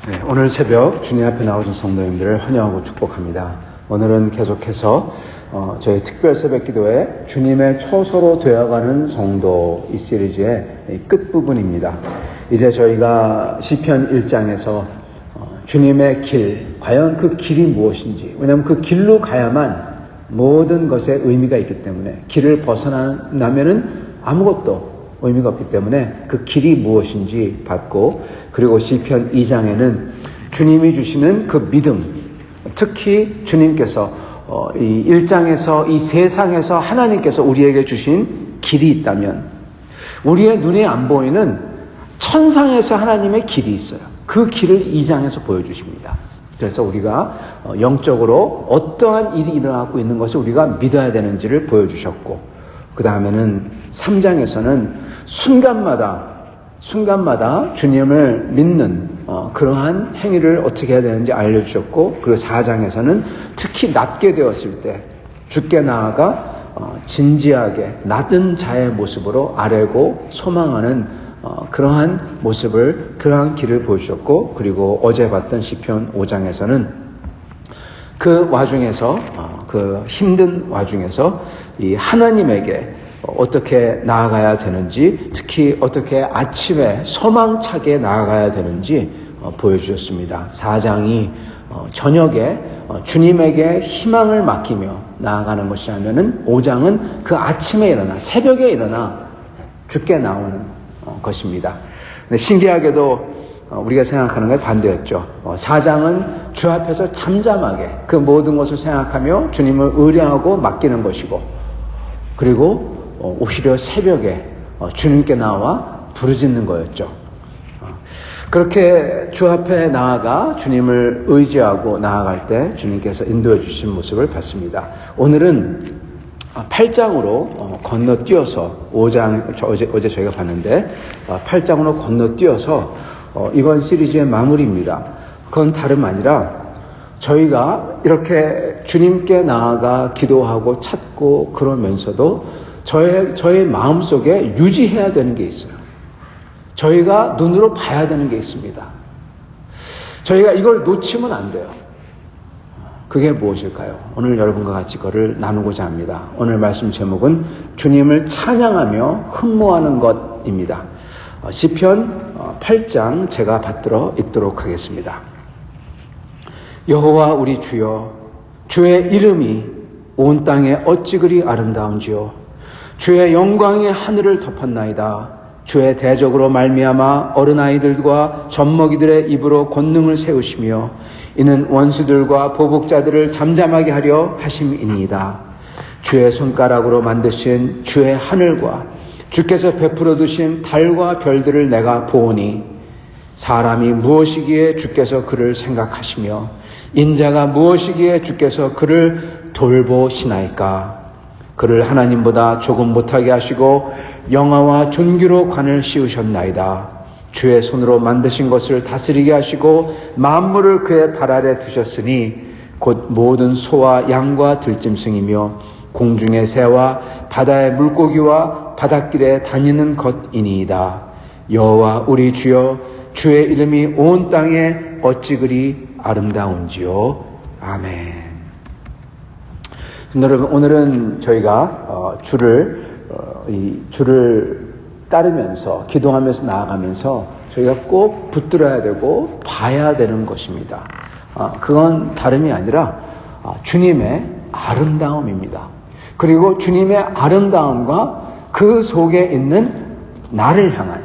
네, 오늘 새벽 주님 앞에 나오신 성도님들을 환영하고 축복합니다. 오늘은 계속해서 저희 특별 새벽 기도에 주님의 처소로 되어가는 성도 이 시리즈의 끝부분입니다. 이제 저희가 시편 1장에서 주님의 길, 과연 그 길이 무엇인지, 왜냐하면 그 길로 가야만 모든 것에 의미가 있기 때문에 길을 벗어나면은 아무것도 의미가 없기 때문에 그 길이 무엇인지 봤고, 그리고 시편 2장에는 주님이 주시는 그 믿음, 특히 주님께서 이 1장에서 이 세상에서 하나님께서 우리에게 주신 길이 있다면 우리의 눈에 안 보이는 천상에서 하나님의 길이 있어요. 그 길을 2장에서 보여주십니다. 그래서 우리가 영적으로 어떠한 일이 일어나고 있는 것을 우리가 믿어야 되는지를 보여주셨고, 그 다음에는 3장에서는 순간마다 주님을 믿는 그러한 행위를 어떻게 해야 되는지 알려주셨고, 그리고 4장에서는 특히 낮게 되었을 때 주께 나아가 진지하게 낮은 자의 모습으로 아뢰고 소망하는 그러한 모습을, 그러한 길을 보여주셨고, 그리고 어제 봤던 시편 5장에서는 그 와중에서 그 힘든 와중에서 이 하나님에게 어떻게 나아가야 되는지, 특히 어떻게 아침에 소망차게 나아가야 되는지 보여주셨습니다. 4장이 저녁에 주님에게 희망을 맡기며 나아가는 것이라면은 5장은 그 아침에 일어나, 새벽에 일어나 주께 나오는 것입니다. 근데 신기하게도 우리가 생각하는 게 반대였죠. 4장은 주 앞에서 잠잠하게 그 모든 것을 생각하며 주님을 의뢰하고 맡기는 것이고, 그리고 오히려 새벽에 주님께 나와 부르짖는 거였죠. 그렇게 주 앞에 나아가 주님을 의지하고 나아갈 때 주님께서 인도해 주신 모습을 봤습니다. 오늘은 8장으로 건너뛰어서 5장, 어제 저희가 봤는데 8장으로 건너뛰어서 이번 시리즈의 마무리입니다. 그건 다름 아니라 저희가 이렇게 주님께 나아가 기도하고 찾고 그러면서도 저의 마음속에 유지해야 되는 게 있어요. 저희가 눈으로 봐야 되는 게 있습니다. 저희가 이걸 놓치면 안 돼요. 그게 무엇일까요? 오늘 여러분과 같이 그거를 나누고자 합니다. 오늘 말씀 제목은 주님을 찬양하며 흠모하는 것입니다. 시편 8장 제가 받들어 읽도록 하겠습니다. 여호와 우리 주여, 주의 이름이 온 땅에 어찌 그리 아름다운지요. 주의 영광이 하늘을 덮었나이다. 주의 대적으로 말미암아 어린아이들과 젖먹이들의 입으로 권능을 세우시며 이는 원수들과 보복자들을 잠잠하게 하려 하심이니이다. 주의 손가락으로 만드신 주의 하늘과 주께서 베풀어 두신 달과 별들을 내가 보오니 사람이 무엇이기에 주께서 그를 생각하시며 인자가 무엇이기에 주께서 그를 돌보시나이까. 그를 하나님보다 조금 못하게 하시고 영화와 존귀로 관을 씌우셨나이다. 주의 손으로 만드신 것을 다스리게 하시고 만물을 그의 발 아래 두셨으니 곧 모든 소와 양과 들짐승이며 공중의 새와 바다의 물고기와 바닷길에 다니는 것이니이다. 여호와 우리 주여, 주의 이름이 온 땅에 어찌 그리 아름다운지요. 아멘. 여러분, 오늘은 저희가 주를 따르면서 기도하면서 나아가면서 저희가 꼭 붙들어야 되고 봐야 되는 것입니다. 그건 다름이 아니라 주님의 아름다움입니다. 그리고 주님의 아름다움과 그 속에 있는 나를 향한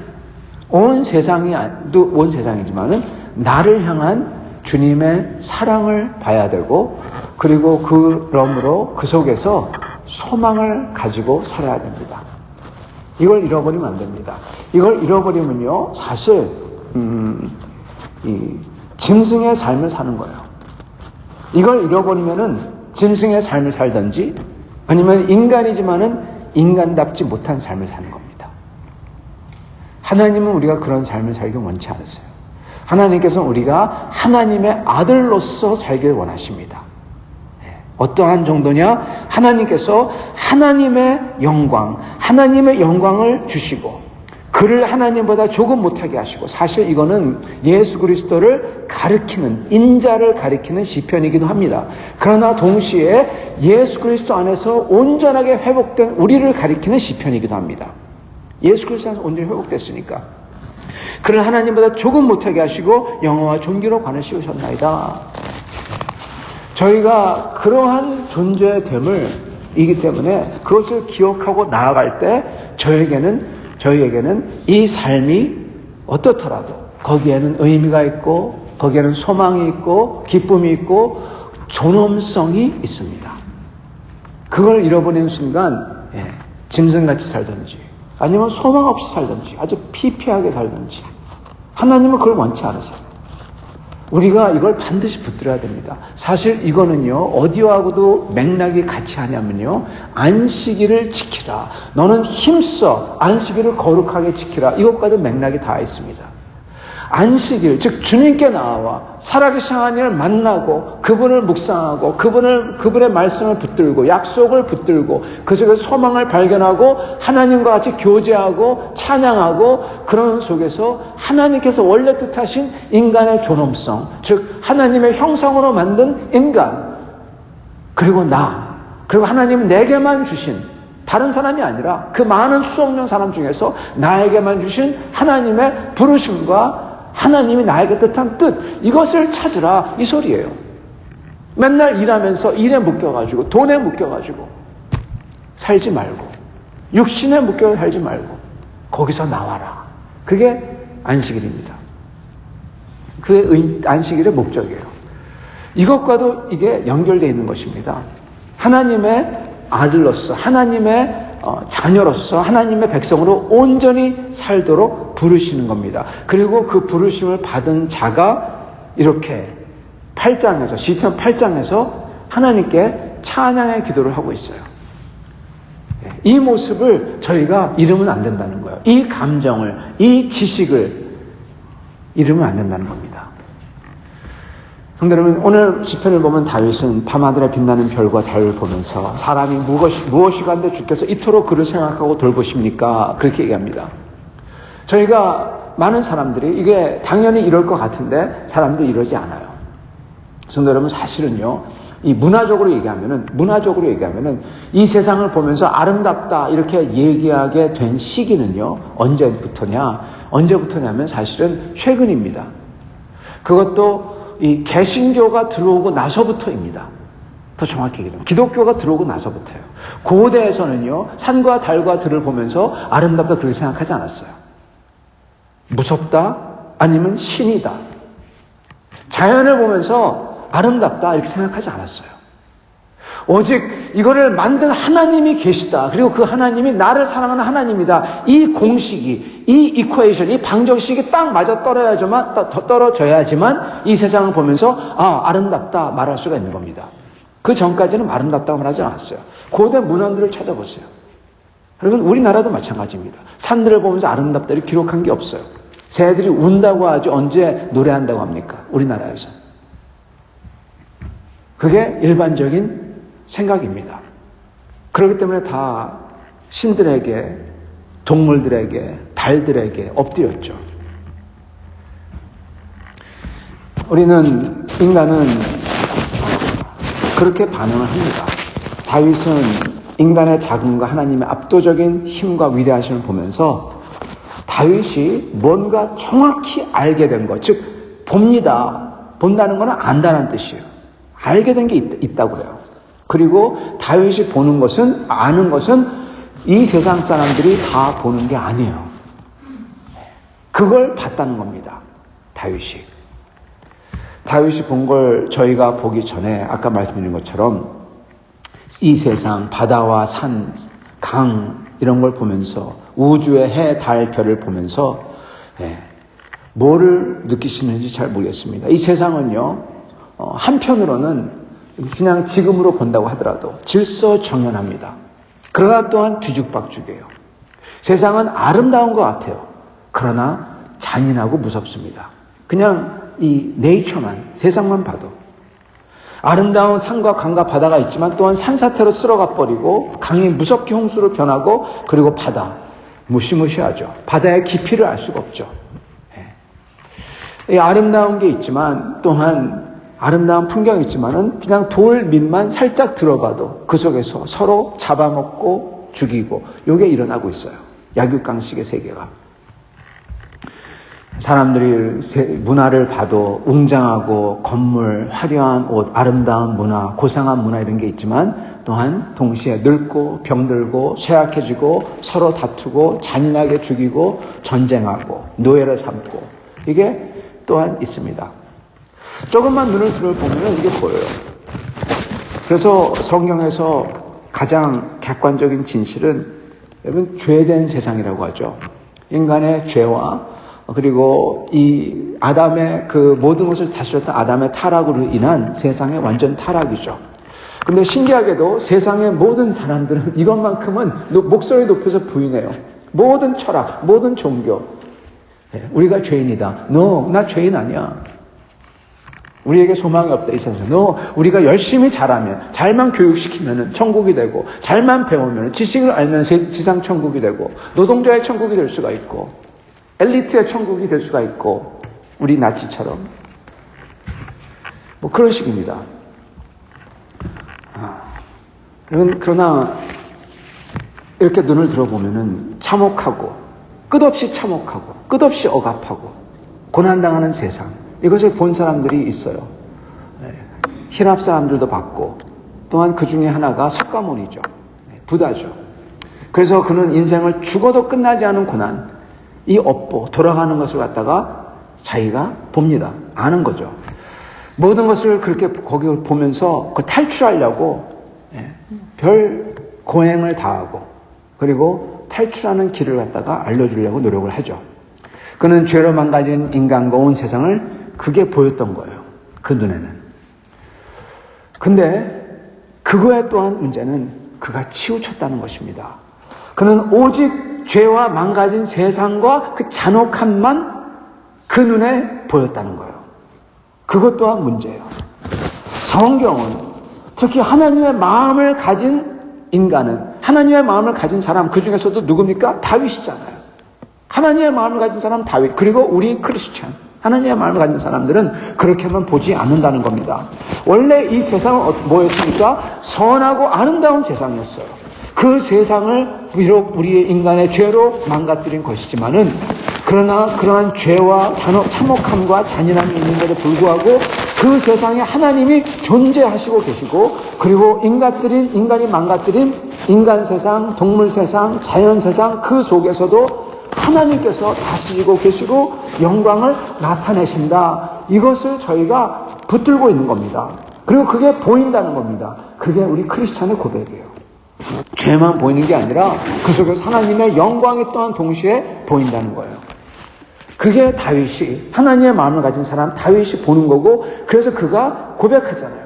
온 세상이지만은 나를 향한 주님의 사랑을 봐야 되고, 그리고 그러므로 그 속에서 소망을 가지고 살아야 됩니다. 이걸 잃어버리면 안 됩니다. 이걸 잃어버리면요, 사실 짐승의 삶을 사는 거예요. 이걸 잃어버리면은 짐승의 삶을 살든지 아니면 인간이지만은 인간답지 못한 삶을 사는 겁니다. 하나님은 우리가 그런 삶을 살길 원치 않으세요. 하나님께서는 우리가 하나님의 아들로서 살길 원하십니다. 어떠한 정도냐? 하나님께서 하나님의 영광을 주시고 그를 하나님보다 조금 못하게 하시고, 사실 이거는 예수 그리스도를 가리키는, 인자를 가리키는 시편이기도 합니다. 그러나 동시에 예수 그리스도 안에서 온전하게 회복된 우리를 가리키는 시편이기도 합니다. 예수 그리스도 안에서 온전히 회복됐으니까 그를 하나님보다 조금 못하게 하시고 영화와 존귀로 관을 씌우셨나이다. 저희가 그러한 존재됨을 이기 때문에 그것을 기억하고 나아갈 때 저희에게는 이 삶이 어떻더라도 거기에는 의미가 있고, 거기에는 소망이 있고, 기쁨이 있고, 존엄성이 있습니다. 그걸 잃어버리는 순간 짐승같이 살든지 아니면 소망 없이 살든지 아주 피폐하게 살든지, 하나님은 그걸 원치 않으세요. 우리가 이걸 반드시 붙들어야 됩니다. 사실 이거는요, 어디하고도 맥락이 같이 하냐면요, 안식일을 지키라, 너는 힘써 안식일을 거룩하게 지키라, 이것과도 맥락이 다 있습니다. 안식일, 즉 주님께 나와 살아계신 하나님을 만나고 그분을 묵상하고 그분의 말씀을 붙들고 약속을 붙들고 그 속에서 소망을 발견하고 하나님과 같이 교제하고 찬양하고, 그런 속에서 하나님께서 원래 뜻하신 인간의 존엄성, 즉 하나님의 형상으로 만든 인간, 그리고 그리고 하나님 내게만 주신, 다른 사람이 아니라 그 많은 수억 명 사람 중에서 나에게만 주신 하나님의 부르심과 하나님이 나에게 뜻한 뜻, 이것을 찾으라, 이 소리예요. 맨날 일하면서 일에 묶여가지고 돈에 묶여가지고 살지 말고, 육신에 묶여 살지 말고 거기서 나와라. 그게 안식일입니다. 그게 안식일의 목적이에요. 이것과도 이게 연결되어 있는 것입니다. 하나님의 아들로서, 하나님의 자녀로서, 하나님의 백성으로 온전히 살도록 부르시는 겁니다. 그리고 그 부르심을 받은 자가 이렇게 시편 8장에서 하나님께 찬양의 기도를 하고 있어요. 이 모습을 저희가 잃으면 안 된다는 거예요. 이 감정을, 이 지식을 잃으면 안 된다는 겁니다. 성도 여러분, 오늘 시편을 보면 다윗은 밤하늘에 빛나는 별과 달을 보면서 사람이 무엇이간데 주께서 이토록 그를 생각하고 돌보십니까? 그렇게 얘기합니다. 저희가 많은 사람들이 이게 당연히 이럴 것 같은데 사람들이 이러지 않아요. 성도 여러분, 사실은요, 이 문화적으로 얘기하면은 이 세상을 보면서 아름답다 이렇게 얘기하게 된 시기는요, 언제부터냐면 사실은 최근입니다. 그것도 이 개신교가 들어오고 나서부터입니다. 더 정확히 얘기하면 기독교가 들어오고 나서부터예요. 고대에서는요, 산과 달과 들을 보면서 아름답다 그렇게 생각하지 않았어요. 무섭다 아니면 신이다. 자연을 보면서 아름답다 이렇게 생각하지 않았어요. 오직 이거를 만든 하나님이 계시다. 그리고 그 하나님이 나를 사랑하는 하나님이다. 이 공식이, 이 이퀘이션, 이 방정식이 딱 맞아 떨어져야지만 이 세상을 보면서 아름답다 말할 수가 있는 겁니다. 그 전까지는 아름답다고 말하지 않았어요. 고대 문헌들을 찾아보세요. 여러분, 우리나라도 마찬가지입니다. 산들을 보면서 아름답다 이렇게 기록한 게 없어요. 새들이 운다고 하지 언제 노래한다고 합니까? 우리나라에서. 그게 일반적인 생각입니다. 그렇기 때문에 다 신들에게, 동물들에게, 달들에게 엎드렸죠. 인간은 그렇게 반응을 합니다. 다윗은 인간의 자금과 하나님의 압도적인 힘과 위대하심을 보면서 다윗이 뭔가 정확히 알게 된 것, 즉 본다는 것은 안다는 뜻이에요. 알게 된 게 있다고 그래요. 그리고 다윗이 아는 것은 이 세상 사람들이 다 보는 게 아니에요. 그걸 봤다는 겁니다. 다윗이 본 걸 저희가 보기 전에 아까 말씀드린 것처럼 이 세상 바다와 산, 강 이런 걸 보면서 우주의 해, 달, 별을 보면서 뭐를 느끼시는지 잘 모르겠습니다. 이 세상은요, 한편으로는 그냥 지금으로 본다고 하더라도 질서정연합니다. 그러나 또한 뒤죽박죽이에요. 세상은 아름다운 것 같아요. 그러나 잔인하고 무섭습니다. 그냥 이 네이처만, 세상만 봐도 아름다운 산과 강과 바다가 있지만 또한 산사태로 쓸어가 버리고 강이 무섭게 홍수로 변하고 그리고 바다 무시무시하죠. 바다의 깊이를 알 수가 없죠. 이 아름다운 게 있지만 또한 아름다운 풍경이 있지만은 그냥 돌 밑만 살짝 들어가도 그 속에서 서로 잡아먹고 죽이고 이게 일어나고 있어요. 약육강식의 세계가. 사람들이 문화를 봐도 웅장하고 건물, 화려한 옷, 아름다운 문화, 고상한 문화 이런 게 있지만 또한 동시에 늙고 병들고 쇠약해지고 서로 다투고 잔인하게 죽이고 전쟁하고 노예를 삼고 이게 또한 있습니다. 조금만 눈을 들어보면 이게 보여요. 그래서 성경에서 가장 객관적인 진실은 여러분 죄된 세상이라고 하죠. 인간의 죄와 그리고 이 아담의 그 모든 것을 다스렸던 아담의 타락으로 인한 세상의 완전 타락이죠. 근데 신기하게도 세상의 모든 사람들은 이것만큼은 목소리 높여서 부인해요. 모든 철학, 모든 종교. 우리가 죄인이다. No, 나 죄인 아니야. 우리에게 소망이 없다 이 세상에. 우리가 열심히 잘하면, 잘만 교육시키면 천국이 되고, 잘만 배우면 지식을 알면 지상 천국이 되고, 노동자의 천국이 될 수가 있고, 엘리트의 천국이 될 수가 있고, 우리 나치처럼 뭐 그런 식입니다. 그러나 이렇게 눈을 들어보면은 참혹하고 끝없이 억압하고 고난당하는 세상, 이것을 본 사람들이 있어요. 힐압 사람들도 봤고, 또한 그 중에 하나가 석가모니죠. 부다죠. 그래서 그는 인생을 죽어도 끝나지 않은 고난, 이 업보, 돌아가는 것을 갖다가 자기가 봅니다. 아는 거죠. 모든 것을 그렇게 거기 보면서 그 탈출하려고 별 고행을 다하고 그리고 탈출하는 길을 갖다가 알려주려고 노력을 하죠. 그는 죄로 망가진 인간과 온 세상을 그게 보였던 거예요. 그 눈에는. 근데 그거에 또한 문제는 그가 치우쳤다는 것입니다. 그는 오직 죄와 망가진 세상과 그 잔혹함만 그 눈에 보였다는 거예요. 그것 또한 문제예요. 성경은 특히 하나님의 마음을 가진 인간은, 하나님의 마음을 가진 사람, 그 중에서도 누굽니까? 다윗이잖아요. 하나님의 마음을 가진 사람 다윗, 그리고 우리 크리스찬, 하나님의 마음을 가진 사람들은 그렇게만 보지 않는다는 겁니다. 원래 이 세상은 뭐였습니까? 선하고 아름다운 세상이었어요. 그 세상을 비록 우리의 인간의 죄로 망가뜨린 것이지만은 그러나 그러한 죄와 참혹함과 잔인함이 있는데도 불구하고 그 세상에 하나님이 존재하시고 계시고 그리고 인간이 망가뜨린 인간 세상, 동물 세상, 자연 세상 그 속에서도 하나님께서 다스리고 계시고 영광을 나타내신다. 이것을 저희가 붙들고 있는 겁니다. 그리고 그게 보인다는 겁니다. 그게 우리 크리스찬의 고백이에요. 죄만 보이는 게 아니라 그 속에서 하나님의 영광이 또한 동시에 보인다는 거예요. 그게 다윗이 하나님의 마음을 가진 사람 다윗이 보는 거고 그래서 그가 고백하잖아요.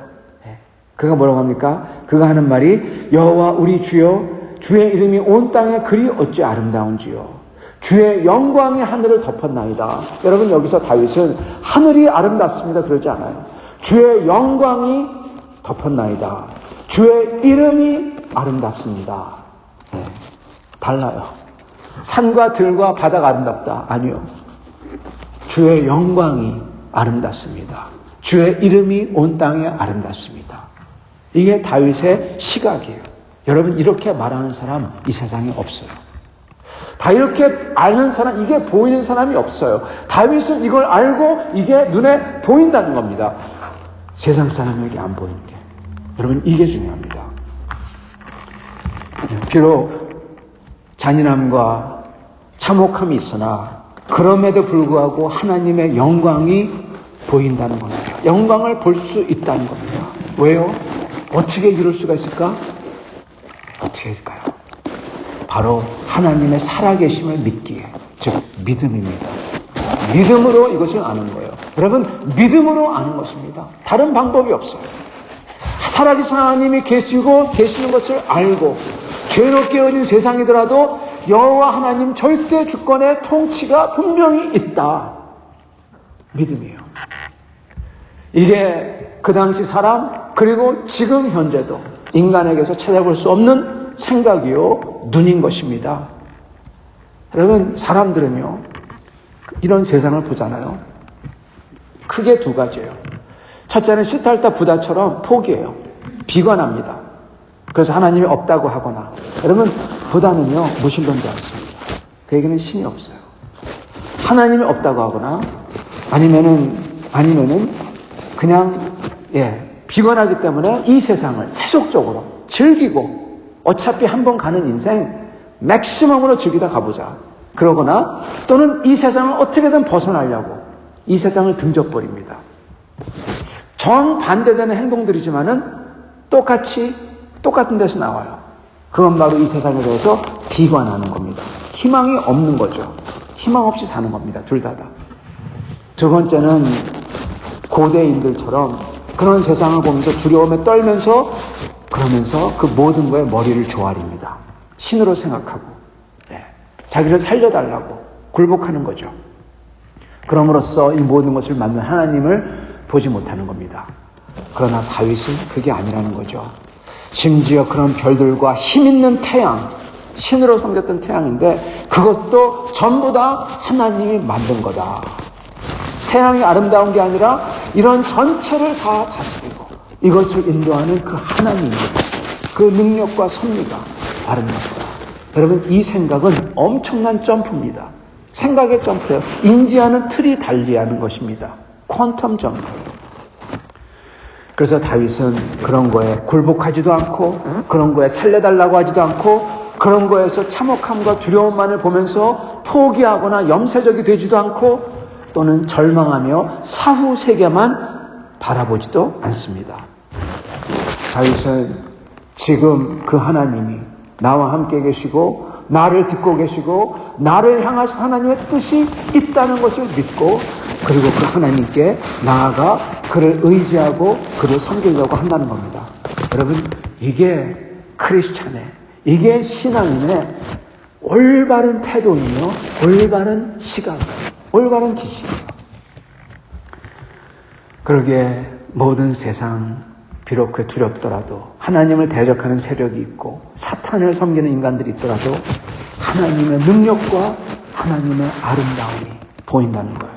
그가 뭐라고 합니까? 그가 하는 말이 여호와 우리 주여 주의 이름이 온 땅에 그리 어찌 아름다운지요. 주의 영광이 하늘을 덮었나이다. 여러분 여기서 다윗은 하늘이 아름답습니다. 그러지 않아요. 주의 영광이 덮었나이다. 주의 이름이 아름답습니다. 달라요. 산과 들과 바다가 아름답다. 아니요. 주의 영광이 아름답습니다. 주의 이름이 온 땅에 아름답습니다. 이게 다윗의 시각이에요. 여러분 이렇게 말하는 사람 이 세상에 없어요. 다 이렇게 아는 사람, 이게 보이는 사람이 없어요. 다윗은 이걸 알고 이게 눈에 보인다는 겁니다. 세상 사람에게 안 보이는 게. 여러분 이게 중요합니다. 비록 잔인함과 참혹함이 있으나 그럼에도 불구하고 하나님의 영광이 보인다는 겁니다. 영광을 볼 수 있다는 겁니다. 왜요? 어떻게 이룰 수가 있을까? 어떻게 할까요? 바로 하나님의 살아계심을 믿기에, 즉 믿음입니다. 믿음으로 이것을 아는 거예요. 여러분 믿음으로 아는 것입니다. 다른 방법이 없어요. 살아계신 하나님이 계시는 것을 알고 죄로 깨어진 세상이더라도 여호와 하나님 절대 주권의 통치가 분명히 있다. 믿음이에요. 이게 그 당시 사람 그리고 지금 현재도 인간에게서 찾아볼 수 없는 생각이요 눈인 것입니다. 여러분 사람들은요 이런 세상을 보잖아요. 크게 두 가지예요. 첫째는 시탈타 부다처럼 포기해요. 비관합니다. 그래서 하나님이 없다고 하거나 여러분 부다는요 무신론자 않습니다. 그에게는 신이 없어요. 하나님이 없다고 하거나 아니면은 그냥 비관하기 때문에 이 세상을 세속적으로 즐기고 어차피 한 번 가는 인생 맥시멈으로 즐기다 가보자. 그러거나 또는 이 세상을 어떻게든 벗어나려고 이 세상을 등져버립니다. 정반대되는 행동들이지만은 똑같은 데서 나와요. 그건 바로 이 세상에 대해서 비관하는 겁니다. 희망이 없는 거죠. 희망 없이 사는 겁니다. 둘 다다. 두 번째는 고대인들처럼 그런 세상을 보면서 두려움에 떨면서 그러면서 그 모든 거에 머리를 조아립니다. 신으로 생각하고 자기를 살려달라고 굴복하는 거죠. 그럼으로써 이 모든 것을 만든 하나님을 보지 못하는 겁니다. 그러나 다윗은 그게 아니라는 거죠. 심지어 그런 별들과 힘있는 태양, 신으로 섬겼던 태양인데 그것도 전부 다 하나님이 만든 거다. 태양이 아름다운 게 아니라 이런 전체를 다 다스리고 이것을 인도하는 그 하나님의 그 능력과 섭리가 아름답다. 여러분 이 생각은 엄청난 점프입니다. 생각의 점프예요. 인지하는 틀이 달리하는 것입니다. 퀀텀 점프. 그래서 다윗은 그런 거에 굴복하지도 않고 그런 거에 살려달라고 하지도 않고 그런 거에서 참혹함과 두려움만을 보면서 포기하거나 염세적이 되지도 않고 또는 절망하며 사후 세계만 바라보지도 않습니다. 다윗은 지금 그 하나님이 나와 함께 계시고 나를 듣고 계시고 나를 향하신 하나님의 뜻이 있다는 것을 믿고 그리고 그 하나님께 나아가 그를 의지하고 그를 섬기려고 한다는 겁니다. 여러분 이게 크리스찬의 이게 신앙인의 올바른 태도이며 올바른 시각 올바른 지식이에요. 그러기에 모든 세상 비록 그 두렵더라도 하나님을 대적하는 세력이 있고 사탄을 섬기는 인간들이 있더라도 하나님의 능력과 하나님의 아름다움이 보인다는 거예요.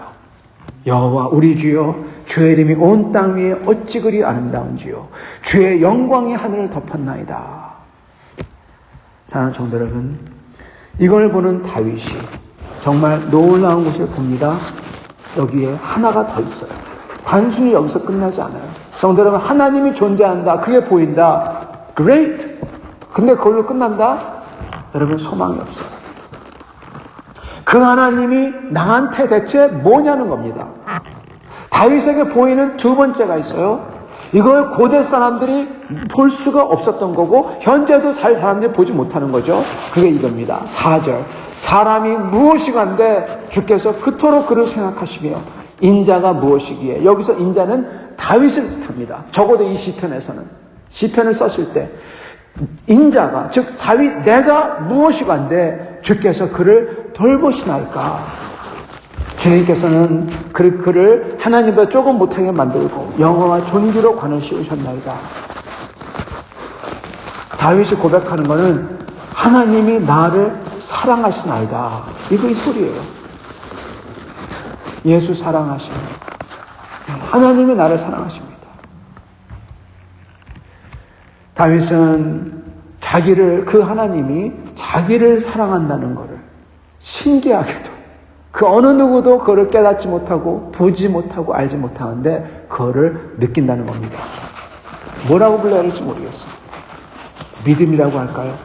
여호와 우리 주여, 주의 이름이 온 땅 위에 어찌 그리 아름다운지요. 주의 영광이 하늘을 덮었나이다. 사랑하는 성도 여러분, 이걸 보는 다윗이 정말 놀라운 것을 봅니다. 여기에 하나가 더 있어요. 단순히 여기서 끝나지 않아요. 성도 여러분, 하나님이 존재한다. 그게 보인다. Great! 근데 그걸로 끝난다? 여러분, 소망이 없어요. 그 하나님이 나한테 대체 뭐냐는 겁니다. 다윗에게 보이는 두 번째가 있어요. 이걸 고대 사람들이 볼 수가 없었던 거고 현재도 잘 사람들이 보지 못하는 거죠. 그게 이겁니다. 4절. 사람이 무엇이간데 주께서 그토록 그를 생각하시며 인자가 무엇이기에. 여기서 인자는 다윗을 뜻합니다. 적어도 이 시편에서는. 시편을 썼을 때 인자가, 즉 다윗 내가 무엇이간데 주께서 그를 돌보시나이까. 주님께서는 그를 하나님보다 조금 못하게 만들고 영화와 존귀로 관을 씌우셨나이다. 다윗이 고백하는 것은 하나님이 나를 사랑하시나이다. 이거 이 소리예요. 예수 사랑하십니다. 하나님이 나를 사랑하십니다. 다윗은 그 하나님이 자기를 사랑한다는 것을 신기하게도 그 어느 누구도 그거를 깨닫지 못하고 보지 못하고 알지 못하는데 그거를 느낀다는 겁니다. 뭐라고 불러야 할지 모르겠어요. 믿음이라고 할까요?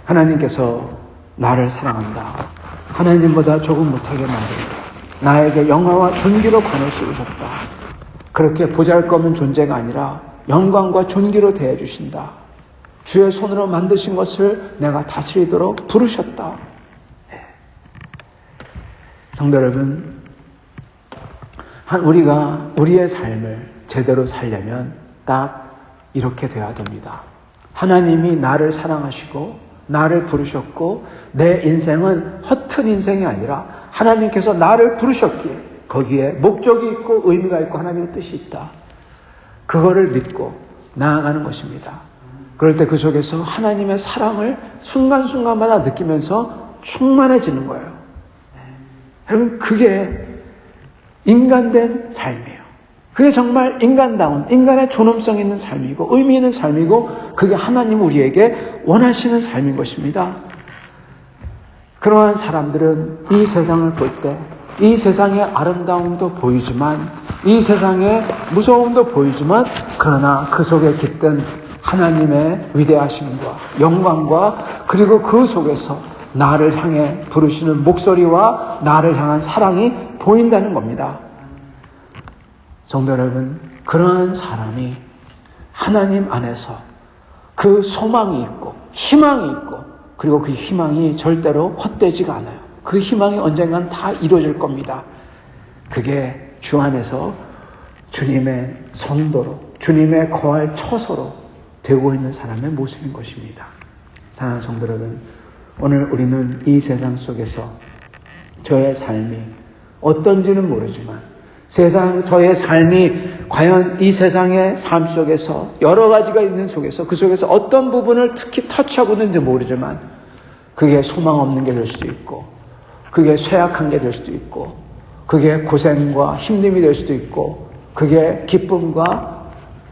하나님께서 나를 사랑한다. 하나님보다 조금 못하게 만든다. 나에게 영화와 존귀로 관을 씌우셨다. 그렇게 보잘것없는 존재가 아니라 영광과 존귀로 대해주신다. 주의 손으로 만드신 것을 내가 다스리도록 부르셨다. 성도 여러분, 우리가 우리의 삶을 제대로 살려면 딱 이렇게 돼야 됩니다. 하나님이 나를 사랑하시고 나를 부르셨고 내 인생은 허튼 인생이 아니라 하나님께서 나를 부르셨기에 거기에 목적이 있고 의미가 있고 하나님의 뜻이 있다. 그거를 믿고 나아가는 것입니다. 그럴 때 그 속에서 하나님의 사랑을 순간순간마다 느끼면서 충만해지는 거예요. 여러분, 그게 인간된 삶이에요. 그게 정말 인간다운, 인간의 존엄성 있는 삶이고 의미 있는 삶이고 그게 하나님 우리에게 원하시는 삶인 것입니다. 그러한 사람들은 이 세상을 볼 때 이 세상의 아름다움도 보이지만 이 세상의 무서움도 보이지만 그러나 그 속에 깃든 하나님의 위대하심과 영광과 그리고 그 속에서 나를 향해 부르시는 목소리와 나를 향한 사랑이 보인다는 겁니다. 성도 여러분, 그러한 사람이 하나님 안에서 그 소망이 있고 희망이 있고 그리고 그 희망이 절대로 헛되지가 않아요. 그 희망이 언젠간 다 이루어질 겁니다. 그게 주 안에서 주님의 성도로 주님의 거할 처소로 되고 있는 사람의 모습인 것입니다. 사랑하는 성도 여러분, 오늘 우리는 이 세상 속에서 저의 삶이 어떤지는 모르지만 저의 삶이 과연 이 세상의 삶 속에서 여러 가지가 있는 속에서 그 속에서 어떤 부분을 특히 터치하고 있는지 모르지만 그게 소망 없는 게 될 수도 있고 그게 쇠약한 게 될 수도 있고 그게 고생과 힘듦이 될 수도 있고 그게 기쁨과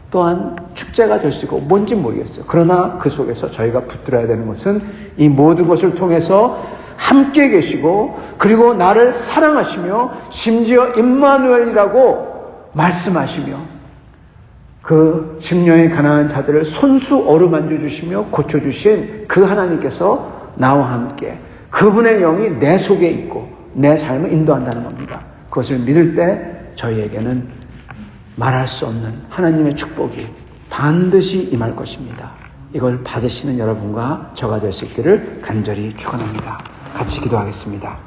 또한 축제가 될 수 있고 뭔지 모르겠어요. 그러나 그 속에서 저희가 붙들어야 되는 것은 이 모든 것을 통해서 함께 계시고 그리고 나를 사랑하시며 심지어 임마누엘이라고 말씀하시며 그 심령이 가난한 자들을 손수 어루만져 주시며 고쳐주신 그 하나님께서 나와 함께 그분의 영이 내 속에 있고 내 삶을 인도한다는 겁니다. 그것을 믿을 때 저희에게는 말할 수 없는 하나님의 축복이 반드시 임할 것입니다. 이걸 받으시는 여러분과 저가 될 수 있기를 간절히 축원합니다. 같이 기도하겠습니다.